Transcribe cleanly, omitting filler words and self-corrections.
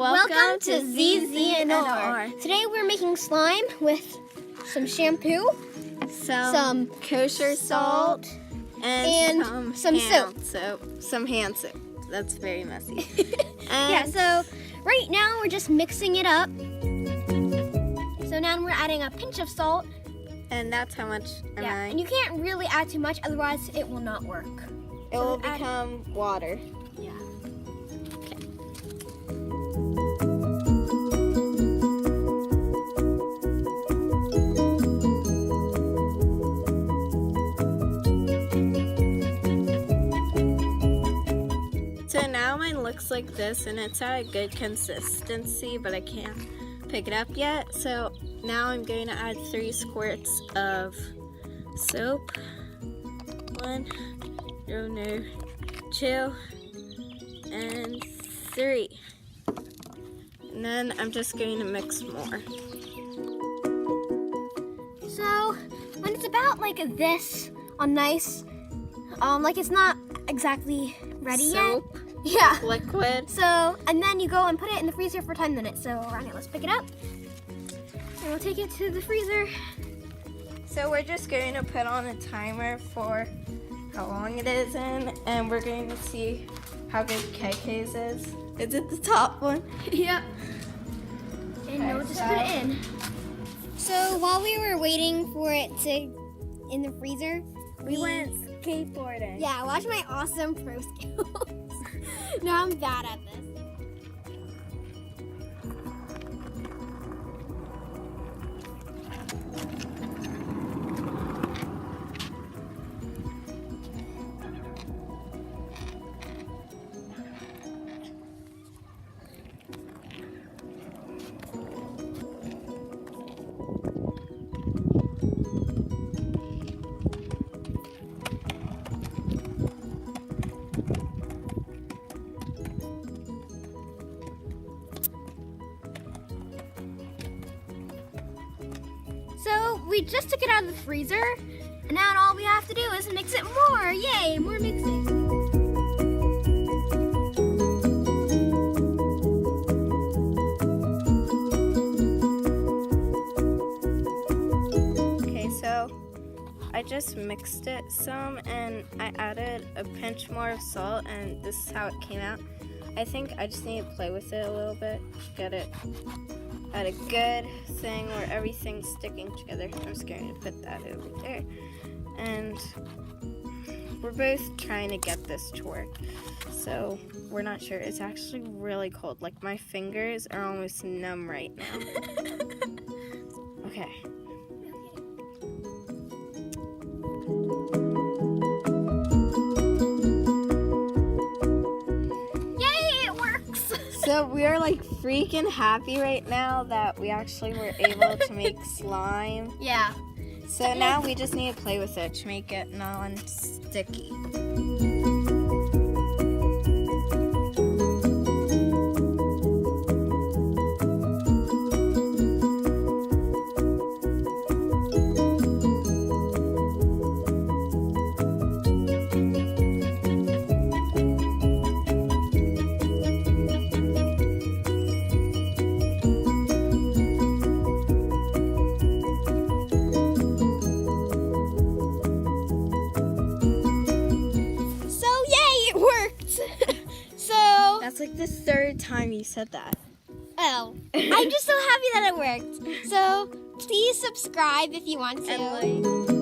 Welcome to ZZNR. Today we're making slime with some shampoo, some kosher salt, and some soap. Some hand soap. That's very messy. Yeah, so right now we're just mixing it up. So now we're adding a pinch of salt. And that's how much am I? And you can't really add too much, otherwise it will not work. It will become water. Yeah. So now mine looks like this, and it's at a good consistency, but I can't pick it up yet. So now I'm going to add 3 squirts of soap. 1, 2, and 3. And then I'm just going to mix more. So when it's about like this on nice, like it's not exactly ready Soap, yet. Yeah. liquid. So, and then you go and put it in the freezer for 10 minutes. So, Rania, let's pick it up. And we'll take it to the freezer. So we're just going to put on a timer for how long it is in, and we're going to see how good KK's is. Is it the top one? Yep. And we'll just put it in. So while we were waiting for it to in the freezer, We went skateboarding. Yeah, watch my awesome pro skills. Now I'm bad at this. So we just took it out of the freezer, and now all we have to do is mix it more. Yay, more mixing. Okay, so I just mixed it some, and I added a pinch more of salt, and this is how it came out. I think I just need to play with it a little bit, get it at a good thing where everything's sticking together. I'm just going to put that over there. And we're both trying to get this to work. So we're not sure. It's actually really cold. Like my fingers are almost numb right now. Okay. So we are like freaking happy right now that we actually were able to make slime. Yeah. So now we just need to play with it to make it non-sticky. That's like the 3rd time you said that. Oh, I'm just so happy that it worked. So please subscribe if you want to. And like.